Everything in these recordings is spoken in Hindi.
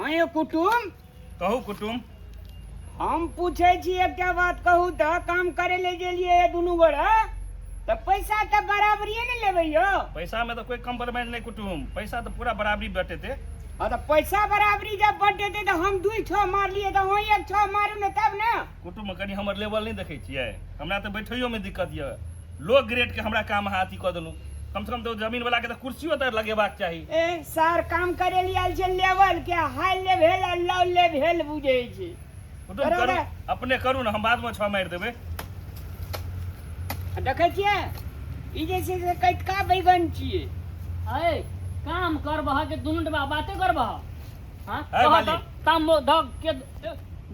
हाँ ये कुटुम कहू कुटुम। हम पूछे छिए क्या बात कहू तो काम करे ले गेलिए दुनू गोड़ा तो पैसा तो बराबरिए ने लेबै यो। पैसा में तो कोई कम्प्रोमाइज नहीं कुटुम, पैसा तो पूरा बराबरी बटे थे। हाँ तो पैसा बराबरी जब बटे थे तो हम 2 ठो मार लिए तो वही 1 ठो मारू न तब ना। कुटुम कनी हमर लेवल नहीं देखे छिए, हमरा तो बैठियो में दिक्कत ये। लो ग्रेड के हमरा काम हाथी क देलु, कम से कम तो जमीन वाला के तो कुर्सियों तो लगेबाक चाहिए। ए सर काम करे लिए आइल छै लेवल के हाई लेवल और लो लेवल बुझे छै। कुटुम करू अपने करू ना, हम बाद में 6 मार देबे। देखे छिए ई जे छै से कटका बैगन छिए। अरे काम करबह के दुनू डबा बाते करबह। हां है कह मालिक। त काम द के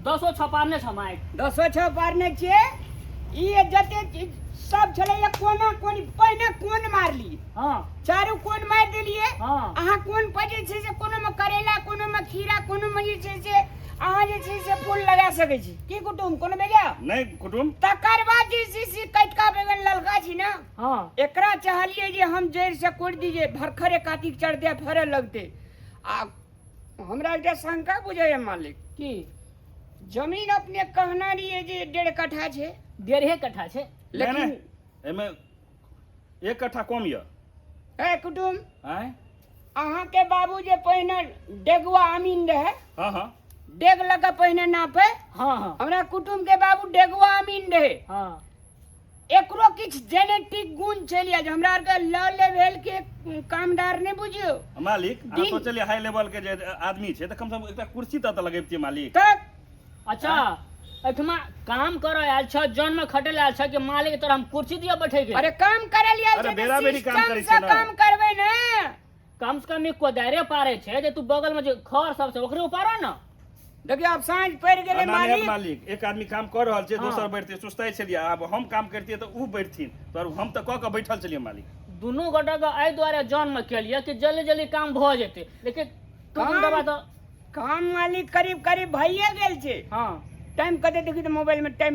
10 छपारने छमाइ 10 छो पारने छिए। ई जते सब छले एक कोना कोनी पहिने कोन मार लिए। हां चारू कोन मार देलिए। हां अहाँ कोन पजे छै से कोनो में करेला कोनो में खीरा कोनो में जे छै से अहाँ जे छै से फूल लगा सकै छी की कुटुम कोनो बेजा नहीं कुटुम तकर बाद जे से कटका बैगन ललका छी ना। हां एकरा चाहलिए जे हम जड़ से कोड़ दीजिए भरखरे कातिक चढ़ते फरे लगते। आ हमरा एकटा शंका बुझाय मालिक की जमीन अपने कहना रहिए जे 1.5 कट्ठा छै 1.5 कट्ठा छै, लेकिन एमे 1 कट्ठा कम ये। ए कुटुम आय अहाँ के बाबू जे पहिने डेगवा अमीन रहे हां हां डेग लगा पहिने नापे। हां हां हमरा कुटुम के बाबू डेगवा अमीन रहे। हां एकरो किछ जेनेटिक गुण चलिए जे हमरा आर के लो लेवल के कामदार ने बुझियो मालिक आ दिन- सोचलिए हाई लेवल के जे आदमी छै त कम से कम एकटा कुर्सी त लगेबती मालिक। तक अच्छा एठमा काम कर आयल छ जन में खटल आयल छ कि मालिक के तरह हम कुर्सी दिया बैठे के। अरे काम करे लिया अरे बेरा बेरी काम करे से छै ना। काम करबे ना। कम से कम एक कोदारे पारे छै जे तू बगल में जे खर सब छै ओकरे उपारो ना। देखियो अब साँझ पड़ गेले मालिक मालिक एक आदमी काम कर रहल छै, हाँ। दोसर बैठते सुस्ताई छलिए। अब हम काम करतिए त ऊ बैठथिन तो हम त क के बैठल छलिए मालिक। दुनू गोटा के एहि दुआरे जन में केलिए कि जल्दी जल्दी काम भ जेते, लेकिन तू काम- दबा तो काम मालिक करीब करीब भइए गेल छै। हां टाइम कते देखी तो मोबाइल में टाइम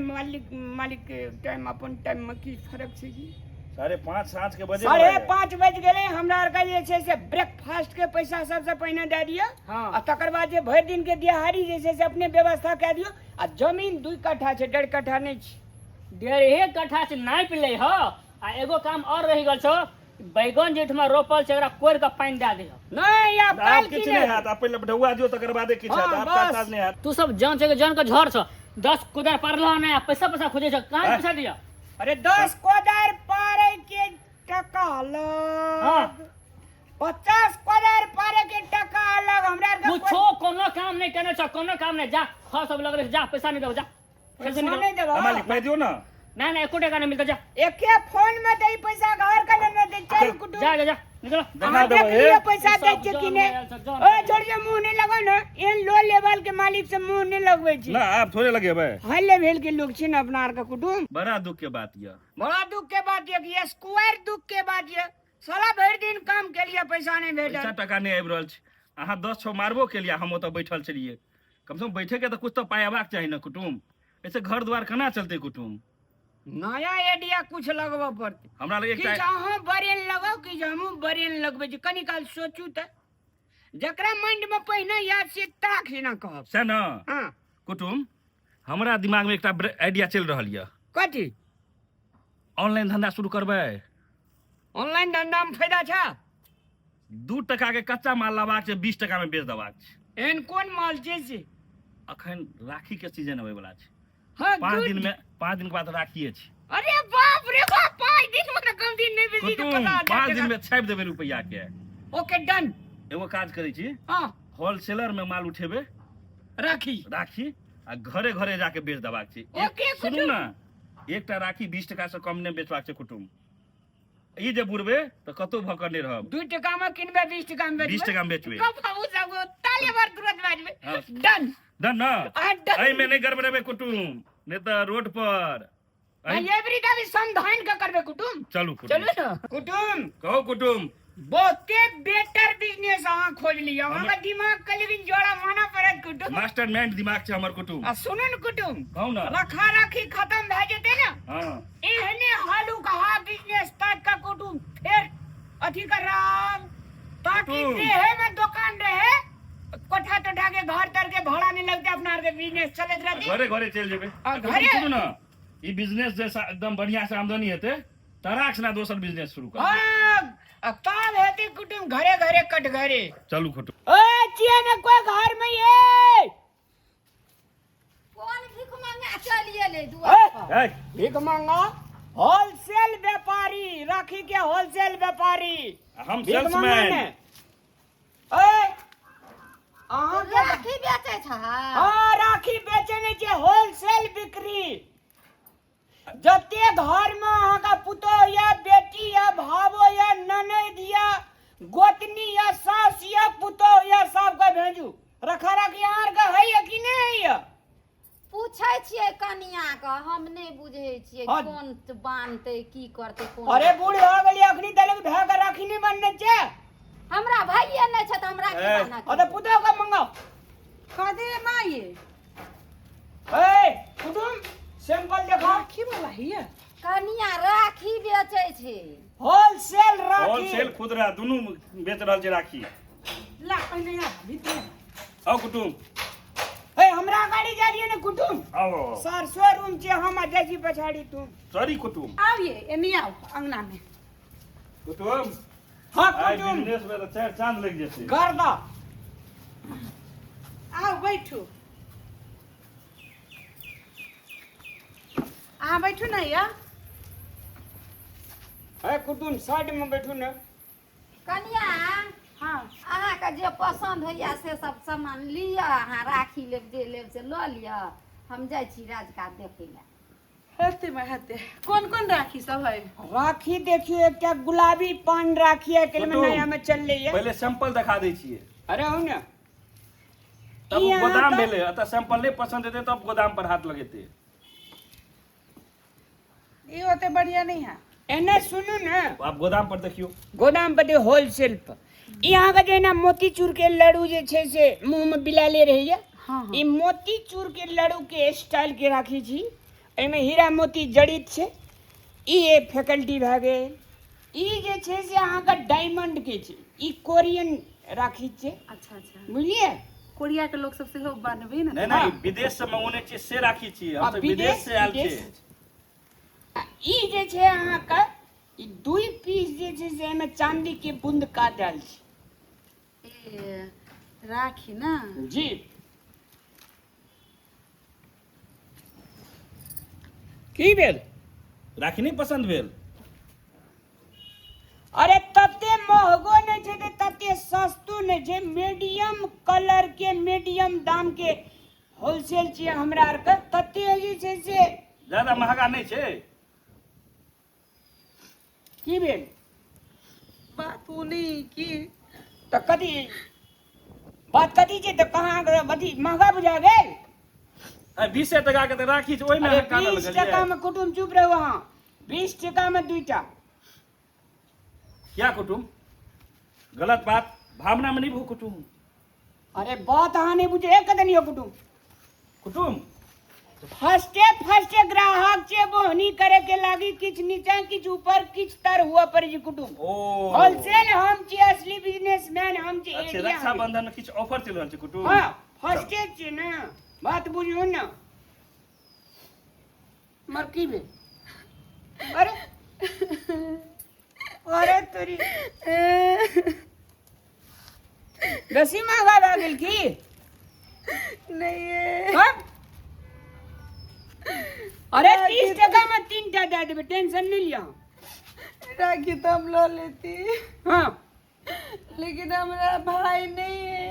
मालिक के टाइम अपन टाइम में की फर्क छै की 5:30 साँझ के बजे 5:30 बज गेले। हमरा आर के जे छै से ब्रेकफास्ट के पैसा सबसे पहिने दे दियो। हां आ तकर बाद जे भरि दिन के दिहाड़ी जे छै से अपने व्यवस्था कए दियो। आ जमीन 2 कट्ठा छै 1.5 कट्ठा नहीं छै। 1.5 कट्ठा से नापि ले ह। आ एगो काम और रहि गेल छो, बैगन जेठमा रोपल छै एकरा कोड़ के पानी दे दे। नहीं या आप पाल किछ की नहीं नहीं हाथ, आप पहले ढौआ दियो तकर बादे किछ हाँ, हाथ। आपका बस। काज नहीं हाथ। तू सब जान छै कि जान के झड़ छ 10 कुदार पारला ना पैसा पैसा खोजे छ कहां हैं? पैसा दिया। अरे 10 कोदार पारे के टका अलग। हाँ। 50 कोदार पारे के टका अलग। हमरा आर के कुछो कोनो काम नहीं करने छ, कोनो काम नहीं। जा खा सब लग रहे जा पैसा नहीं दो जा पैसा नहीं देबो। मालिक पाई दियो ना। ना ना एको टका नहीं मिलता। जा एके फोन में दे पैसा घर का लेने दे चल कुटुम। जा जा जा निकलो। देखा अहाँ देबो देख लियो ए पैसा दे सब छै कि जान नहीं। में आयल छ, जान ओ छोड़ जे मुंह नहीं लगाओ ना। एन लो लेवल के मालिक से मुंह नहीं लगबै छी। ना आप थोड़े लगेबे। हाई लेवल के लोग छी ना अपना आर के कुटुम। बड़ा दुख के बात ये। बड़ा दुख के बात ये कि स्क्वायर दुख के बात ये साला भरि दिन काम के लिए पैसा नहीं पैसा भेटल। टका नहीं आबि रहल छै। अहाँ 10 छो मारबो के लिए हम ओतऽ बैठल छलिए। कम से कम बैठे के तो कुछ तो पाय आबाक चाही ना कुटुम। ऐसे घर द्वार केना चलते कुटुम। नया आइडिया कुछ लगबा पड़ते। हमरा लगे कि अहाँ बरेन लगाओ कि हमहूँ बरेन लगबै छी। कनी काल सोचू त जकरा माइंड में पहिने याद से ताक से ना कहब। से ना हाँ कुटुम हमरा दिमाग में एकटा आइडिया चल रहल ये। कथी ऑनलाइन धंधा शुरू करबै। ऑनलाइन धंधा में फायदा छै। 2 टका के कच्चा माल लाबाक छै, 20 टका में बेच देबाक छै। एहन कोन माल छै से। अखन राखी के सीजन आबै वाला छै। हाँ 5 good। दिन के बाद राखिए छै। अरे बाप रे बाप 5 दिन में तो कम दिन नहीं बेसी तो कुटुम पता 5 दिन में छापि देबै रुपैया के। Okay done. एगो काज करै छी, हाँ होलसेलर में माल उठेबै राखी राखी आ घरे घरे जाके बेच देबाक छै। ओके, सुनू कुटुम। ना एकटा राखी 20 टका से कम नहीं बेचबाक छै कुटुम। ई जे बुरबे तो कतौ भकर नहीं रहब। 2 टका में किनबे 20 टका में 20 टका में बेचबे। कब बाबू सब ताले बार तुरंत बाजबे। हाँ। डन। डन ना डन। एहि में नहीं गड़बड़ेबे कुटुम, नहीं तो रोड पर एवरी का भी संधान का करबे कुटुम। चलू कुटुम। चलो ना कुटुम। कहो कुटुम। बहुते बेटर बिजनेस अहाँ खोज लिया। हमरा दिमाग के लेकिन जोड़ा माना पड़त कुटुम। मास्टरमाइंड दिमाग छै हमर कुटुम। आ सुनो न कुटुम कहू ना। रखा राखी खत्म भ जेते ना हां एहने हालू कहा बिजनेस स्टार्ट का कुटुम फिर अथी कर राम ताकि कुटुम। देहे में दुकान रहे कोठा उठा के घर तर के भाड़ा नहीं लगते अपना के बिजनेस चलत रहती घरे घरे चल जेबे घरे? सुनू ना ई बिजनेस जैसा एकदम बढ़िया से आमदनी हेते तराक से ना दोसर बिजनेस शुरू कर हाँ काम हेती कुटुम घरे घरे कट घरे चलू खोटू ओए चिया न कोई घर में ये कौन भीख मांगा चलिए ले दुआ पर ए भीख मांगा होलसेल व्यापारी राखी के होलसेल व्यापारी हम भीख सेल्समैन मांगने ओए अहाँ के राखी बेचे छ हाँ राखी बेचने के होलसेल बिक्री जते घर में अहाँ का पुतोह या बेटी या भावो या ननद या गोतनी या सास या पुतोह या सबके भेजू रखा रखी आर का है या कि नहीं है पूछै छियै कनिया के हम नहीं बुझै छियै हाँ। कोन बांधते की करते कोन अरे बूढ़ हो गई अखनी तलक भे के राखी नहीं बनने छे हमरा भाइये नहीं छ त हमरा की ए, बाना अरे पुतोह का मंगाओ कदे माये ए कुटुम सैंपल देखा राखी वाला हिया कनिया राखी बेचे छै होलसेल राखी होलसेल खुदरा दुनू बेच रहल छै राखी ला पहले आ भीतर आओ कुटुम ए हमरा गाड़ी जा रही है ना कुटुम आओ सर शोरूम छे हम जैसी पछाड़ी तुम सॉरी कुटुम आइए एनी आओ अंगना में कुटुम हाँ आई कुटुम बिजनेस में तो चार चांद लग जैसे कर दा आओ बैठो आ बैठो ना या ए कुटुम साइड में बैठू ना कनिया हाँ अहाँ के जे पसंद होइया से सब सामान लिअ अहाँ राखी लेब जे लेब से लऽ लिअ हम जाइ छी राजका देखै लए हेते में हेते कौन कौन राखी सब है राखी देखियो एक क्या गुलाबी पान राखी है कल में कुटुम, नया में चल रही है पहले सैंपल दिखा दै छियै अरे हो ना तब यहाँ गोदाम का- भेले अतः सैंपल नहीं पसंद हेते तब गोदाम पर हाथ लगेते ये होते बढ़िया नहीं है एने सुनो ना आप गोदाम पर देखियो गोदाम पर होलसेल पर यहाँ का जो है ना मोतीचूर के लड्डू जे छे से मुंह में बिला ले रही है हाँ ई मोतीचूर के लड्डू के स्टाइल के राखी छी एमे हीरा मोती जड़ित छे ई ए फैकल्टी भए गेल ई जे छे से अहाँ का डायमंड के छे ई कोरियन राखी छे अच्छा अच्छा बुझलिए कोरिया के लोग सबसे हो बनबे ना नहीं नहीं विदेश से मंगौने छियै से राखी छियै हम अब तो विदेश से आयल विदेश- छियै आ, ई जे छे अहाँ का ई दुई पीस जे छे से एमे चांदी के बूंद काटल छे ए, राखी ना जी की भेल राखी नहीं पसंद भेल अरे तते महंगो नहीं छे तते सस्तो नहीं छे मीडियम कलर के मीडियम दाम के होलसेल छे हमरा आर के तते जे छे से ज्यादा महंगा नहीं छै की भेल बात वो नहीं की तो कथी बात कथी छे तो कहाँ अथी महंगा बुझा गेल 20 टका के तो राखी छै ओहि में अरे अहाँ कानऽ 20 लगलियै टका में कुटुम चुप रहो वहाँ 20 टका में दुईटा क्या कुटुम गलत बात भावना में नहीं भू कुटुम अरे बात अहाँ नहीं बुझे एक कदनी हो कुटुम कुटुम फर्स्टे ग्राहक के बोहनी करे के लागी किछ नीचा किछ ऊपर किछ तर हुआ पर जी कुटुम ओ होलसेल हम छी असली बिजनेसमैन हम छी अच्छा एरिया रक्षा हम। बंधन में किछु ऑफर चल रहल छै कुटुम हाँ फर्स्टे छी ना बात बुझियो ना मर की बे अरे अरे तोरी दसी महंगा भए गेल की नहीं है हाँ? अरे 30 टका में 3 टा दे देबे टेंशन नहीं लिया राखी तो हम लो लेती हाँ लेकिन हमारा भाई नहीं है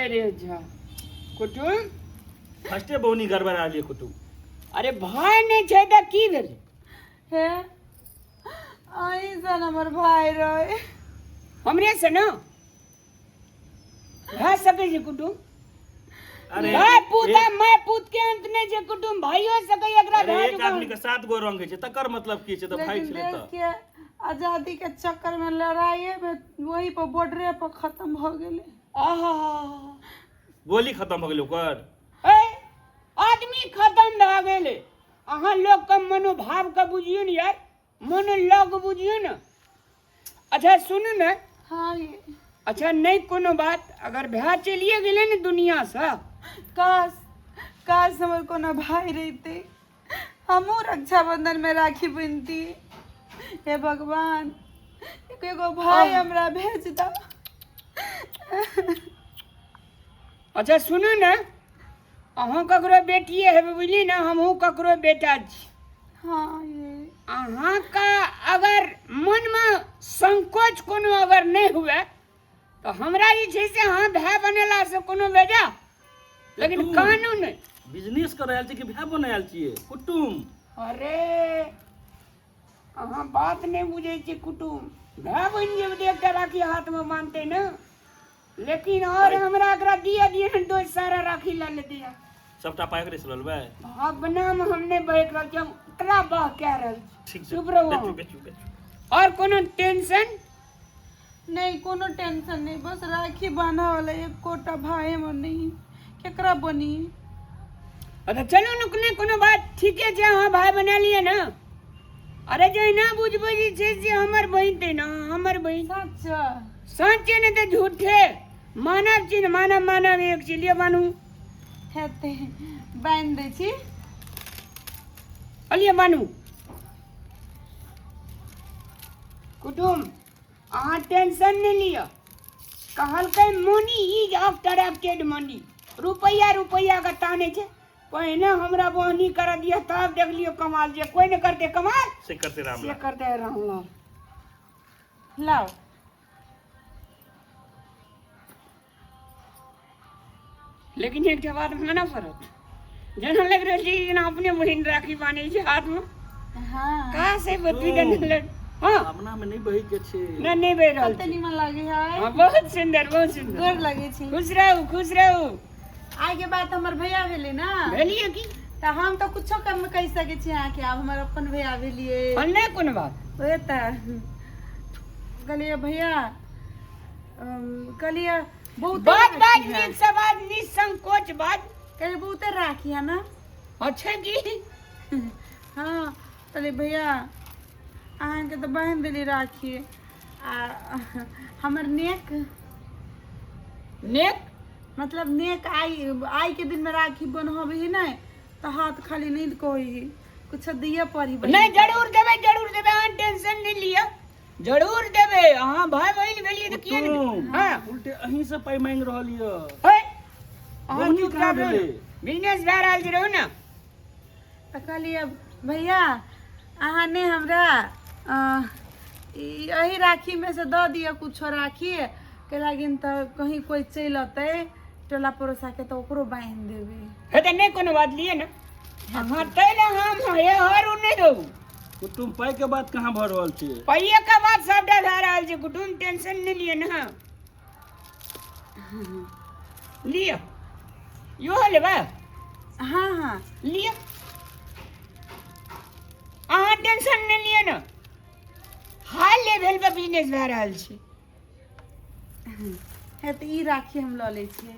अरे जा कुटुम फर्स्टे बहुनी गड़बड़ आ लिए कुटुम अरे भाई नहीं छै त की भेल है आई सन हमार भाई रहे हमरे से ना भए सकै छै कुटुम अरे भाई पूता एक- मैं पूत के अंत नहीं छै कुटुम भाइयो सकै एकरा अरे भए एक आदमी के 7 गो रंग छै तकर मतलब की छै तो भाई लेकिन छलै देश त के आजादी के चक्कर में लड़ाई में वही पर बॉर्डरे पर खत्म हो गेले आहा गोली खत्म हो गेलै ओकर ए आदमी खत्म भए गेलै अहाँ लोग के मनोभाव के बुझियो ने यार मोनोलॉग बुझियो ने अच्छा सुनू ने हाँ ये अच्छा नहीं कोनो बात, अगर भैया चलिए गेले न दुनिया से, काश काश हमर कोनो भाई रहते, हमहू रक्षाबंधन में राखी बनती। हे भगवान, एगो भाई हमरा भेज दा। अच्छा सुनो न, अहाँ ककरो बेटिए हेबे बुझली ना, हमहू ककरो बेटा छी। हाँ ये अहाँ का अगर मन में संकोच कोनो अगर नहीं हुए तो हमरा जे छै से अहाँ भाई बनेला से कोनो बेजा, लेकिन कानून नहीं। बिजनेस कर रहल छी कि भाई बनायल छियै कुटुम? अरे अहाँ बात नहीं बुझे छी कुटुम, भाई बन जेब तो एकटा राखी हाथ में मानते न, लेकिन और हमरा एकरा दिए दो सारा राखी ला ले दिया। सबटा पाइ करे चलबै? अब नाम हमने बहक रहल छी, हम एकरा बाह कह रहल छी। ठीक छै, चुप रहो। बेचू बेचू बेचू। और कोनो टेंशन नहीं, कोनो टेंशन नहीं, बस राखी बांधा वाला एक कोटा भाई में नहीं, केकरा बनी। अच्छा चलो नुकने कोनो बात ठीक है, जे हाँ भाई बना लिए ना। अरे जो ना बुझबो जे हमर बहिन थे ना, हमर बहिन सच सच्चे ने तो झूठे, मानव चिन्ह मानव एक चिलिए बानू हेते बांध दै छी। अलिए बानू कुटुम, अहाँ टेंशन नहीं लिया, कहलकै मनी इज अट्रैक्टेड मनी, रुपया का ताने छे, पहिने हमरा बहनी कर दिया तब देख लियो कमाल, जे कोई न करते कमाल से करते राम से करते राम। लाओ लेकिन एक बात माना पड़त, जना लग रही थी जना अपने बहन राखी बांधे छे हाथ में, हाँ कहाँ से बत्ती देने लग। हाँ अपना में नहीं बही के छे। नहीं बह रहल कते छी। निमन लागे है, हाँ बहुत सुंदर बहुत सुंदर। गोर लागे छी। खुश रहू खुश रहू। आगे बात हमर भैया भेले ना, भेलिए की त हम तो कुछो कम में कह सके छी अहाँ के, आब हमर अपन भैया भेलिए। और नहीं कोनो बात। ओए त कहलिए भैया, कहलिए बहुत बात नीक से बात, निसंकोच बात। कहलिए बहुते राखी है ना। अच्छा की हाँ कहलिए भैया अहाँ के तो बहन देली राखी, आ हमर नेक नेक मतलब नेक आई के दिन में राखी बनहबे ही नहीं, तो हाथ खाली नहीं कोई कुछ दिए पड़ी। नहीं जरूर देबे अहाँ टेंशन नहीं लिया, जरूर देबे। अहाँ भाई बहन भेलिए तो किए नहीं। हां उल्टे अहीं से पाइ मांग रहल य। है अहाँ बहनी चुप कहाँ रहो, भेले? बिजनेस भए रहल छै रहू ना। तो कहलिए भैया अहाँ ने हमरा यही राखी में से दऽ दिया कुछो राखी के लागिन, तो कहीं कोई चल अतै टोला पड़ोसा के तो ओकरो बांध देबे। है तो नहीं कोनो बात लिए ना, अहाँ तैले हम हे हर उ नहीं रहू। कुटुम पाइ के बात कहाँ भऽ रहल छै? पहिए का बात सबटा भए रहल छै कुटुम, टेंशन नहीं लिए ना। लियो यो लेबा। हाँ हाँ लियो अहाँ टेंशन नहीं लिए ना, हाई लेवल पे बिजनेस भए रहल छै। है तो ई राखी हम लऽ लै छियै।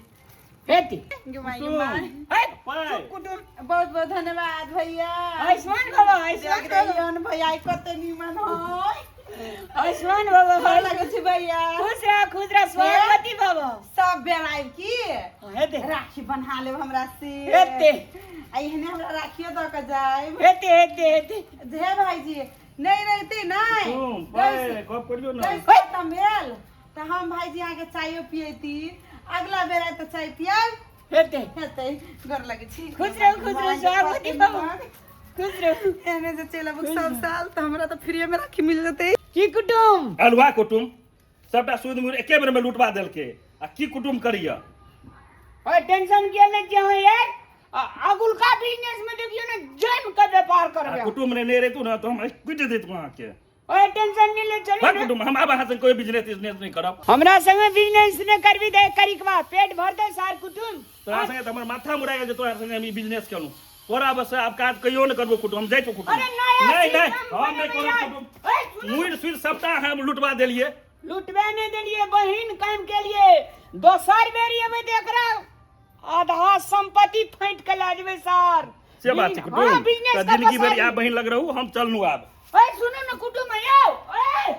हेती गुमाई कुटुम। गुमाई। है पाइ कुटुम बहुत बहुत धन्यवाद भैया। आयुष्मान बाबा आयुष्मान बाबा जगदैयन भैया कते निमन होय। आयुष्मान बाबा गोर लागै छी भैया। खुश रह स्वागवती बाबा। सब बेर आबि की हेते राखी बन्हा लेब हमरा से। हेते आ एहने हमरा राखियो दऽ के जाइब। हेते जे भाईजी नहीं रहती नहीं कुटुम पाइ गप करियो ना। कैसे मेल तो हम भाईजी आके चायो पियती, अगला बेर आए तो चाय पियाब हेते हेतै। गोर लागै छी। खुश रहो स्वागवती बाबा खुश रहो। एहने जे चलब सब साल तो हमरा तो फ्री में राखी मिल जतै। की कुटुम अलवा कुटुम सबटा सूद मूर एके बेर में लुटवा देलके, आ की कुटुम करिया? और टेंशन के ले जे हो यार, अगुल का बिजनेस में देखियो ना जम के व्यापार करबे। कुटुम ने नहीं रहतु ना तो हम कुछ देत वहां के। और टेंशन नहीं ले चलो बा ना। कुटुम हम आब अहाँ से कोई बिजनेस नहीं करब। हमरा संगे बिजनेस ने करबी दे करिकवा पेट भर दे सार कुटुम। तोरा संगे त हमर माथा मुड़ा गेल जे तोरा संगे हम ई बिजनेस करू। तोरा बस आब काज कहियो न करबो कुटुम, हम जाइतो कुटुम। अरे नया नहीं सिस्टम हम नहीं बनेबे करू यार। कुटुम। मुइर सुइर सबटा हम लुटवा देलिए। लुटबे नहीं देलिए, बहिन काम के लिए दोसर बेरी में देखरा आधा संपत्ति फाइट के लाजबे सार। से बात छै कुटुम। हां बिजनेस त का जिंदगी भर बसाई। आ बहिन लग रहू, हम चलनु आब। ओए सुनो ना कुटुम आयो ओए